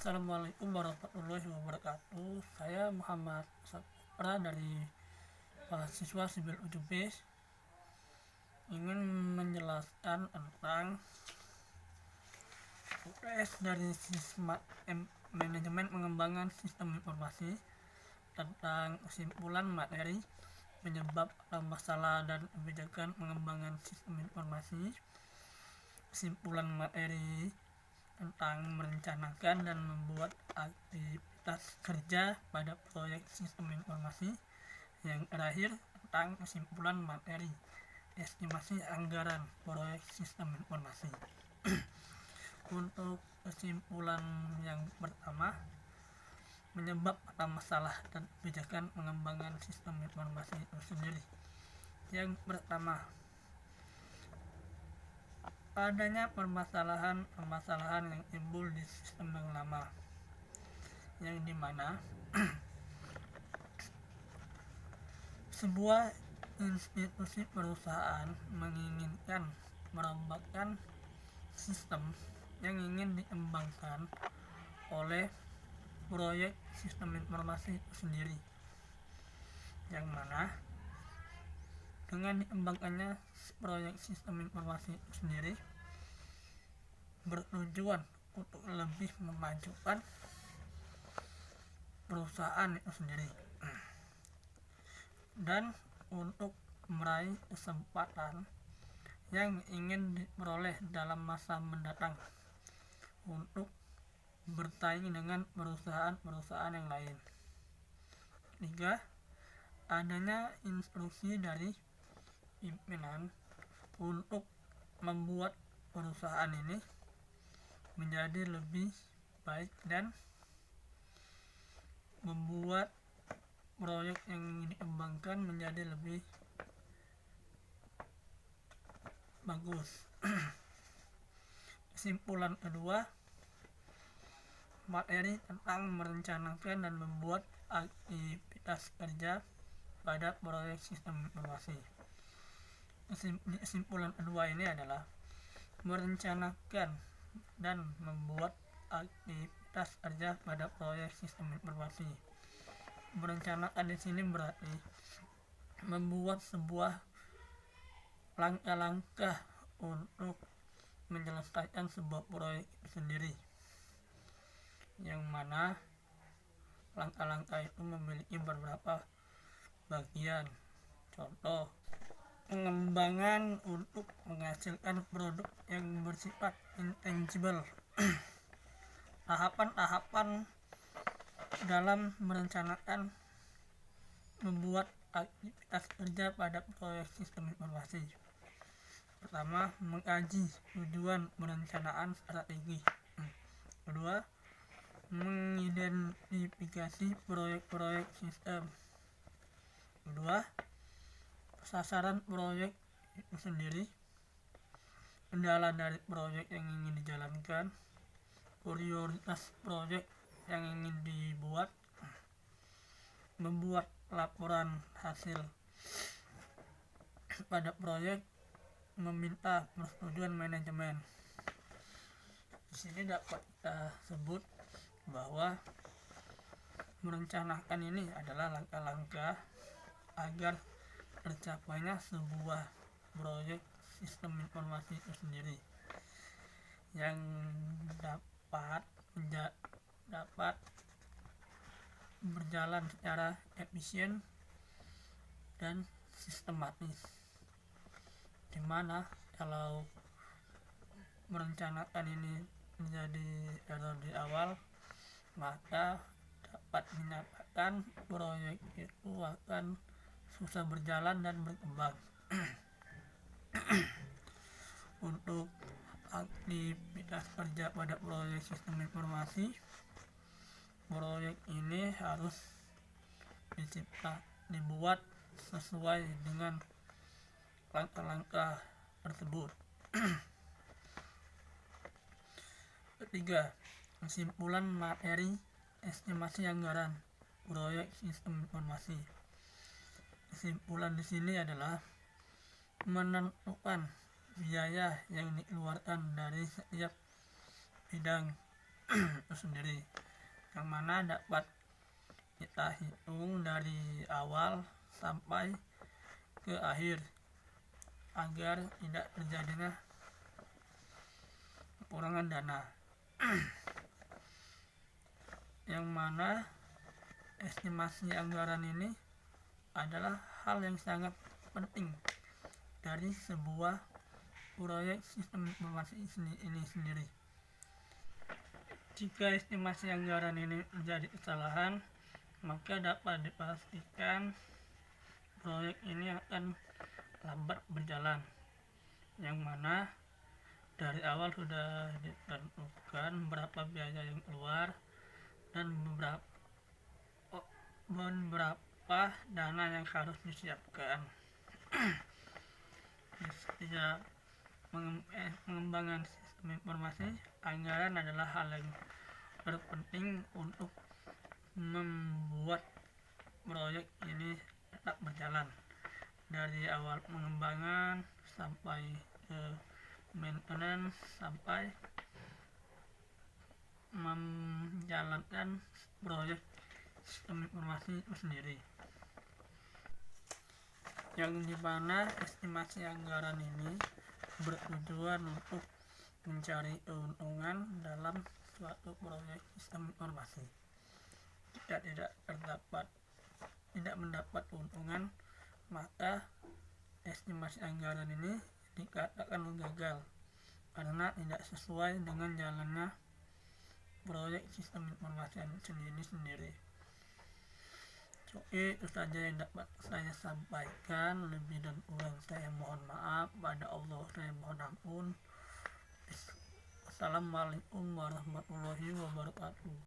Assalamualaikum warahmatullahi wabarakatuh. Saya Muhammad Saputra dari mahasiswa Sibil UJB ingin menjelaskan tentang UTS dari manajemen pengembangan sistem informasi tentang kesimpulan materi penyebab masalah dan kebijakan pengembangan sistem informasi, kesimpulan materi tentang merencanakan dan membuat aktivitas kerja pada proyek sistem informasi, yang terakhir tentang kesimpulan materi estimasi anggaran proyek sistem informasi. Untuk kesimpulan yang pertama, menyebab masalah dan kebijakan pengembangan sistem informasi itu sendiri. Yang pertama, adanya permasalahan yang timbul di sistem yang lama, yang dimana sebuah institusi perusahaan menginginkan merombakan sistem yang ingin dikembangkan oleh proyek sistem informasi itu sendiri, yang mana dengan dikembangkannya proyek sistem informasi itu sendiri bertujuan untuk lebih memajukan perusahaan itu sendiri dan untuk meraih kesempatan yang ingin diperoleh dalam masa mendatang untuk bersaing dengan perusahaan-perusahaan yang lain. Ketiga, adanya instruksi dari pimpinan untuk membuat perusahaan ini menjadi lebih baik dan membuat proyek yang dikembangkan menjadi lebih bagus. Kesimpulan kedua, materi tentang merencanakan dan membuat aktivitas kerja pada proyek sistem informasi. Kesimpulan kedua ini adalah merencanakan dan membuat aktivitas kerja pada proyek sistem informasi. Merencanakan di sini berarti membuat sebuah langkah-langkah untuk menyelesaikan sebuah proyek sendiri, yang mana langkah-langkah itu memiliki beberapa bagian. Contoh, pengembangan untuk menghasilkan produk yang bersifat intangible. Tahapan-tahapan dalam merencanakan membuat aktivitas kerja pada proyek sistem informasi. Pertama, mengkaji tujuan perencanaan strategi. Kedua, mengidentifikasi proyek-proyek sistem. Kedua, sasaran proyek itu sendiri, kendala dari proyek yang ingin dijalankan, prioritas proyek yang ingin dibuat, membuat laporan hasil pada proyek, meminta persetujuan manajemen. Di sini dapat kita sebut bahwa merencanakan ini adalah langkah-langkah agar tercapainya sebuah proyek sistem informasi itu sendiri yang dapat berjalan secara efisien dan sistematis, dimana kalau merencanakan ini menjadi error di awal, maka dapat menyatakan proyek itu akan susah berjalan dan berkembang. Untuk aktivitas kerja pada proyek sistem informasi, proyek ini harus dibuat sesuai dengan langkah-langkah tersebut. Ketiga, kesimpulan materi estimasi anggaran proyek sistem informasi. Kesimpulan di sini adalah menentukan biaya yang dikeluarkan dari setiap bidang itu sendiri. yang mana dapat kita hitung dari awal sampai ke akhir agar tidak terjadinya kekurangan dana. Yang mana estimasi anggaran ini adalah hal yang sangat penting dari sebuah proyek sistem informasi ini sendiri. Jika estimasi anggaran ini menjadi kesalahan, maka dapat dipastikan proyek ini akan lambat berjalan, yang mana dari awal sudah ditentukan berapa biaya yang keluar dan beberapa dana yang harus disiapkan. Setiap pengembangan sistem informasi, anggaran adalah hal yang terpenting untuk membuat proyek ini tetap berjalan dari awal pengembangan sampai ke maintenance sampai menjalankan proyek sistem informasi itu sendiri, yang dimana estimasi anggaran ini bertujuan untuk mencari keuntungan dalam suatu proyek sistem informasi. Jika tidak mendapat keuntungan, maka estimasi anggaran ini dikatakan gagal karena tidak sesuai dengan jalannya proyek sistem informasi sendiri. Oke, itu saja yang dapat saya sampaikan. Lebih dan kurang saya mohon maaf. Pada Allah saya mohon ampun. Assalamualaikum warahmatullahi wabarakatuh.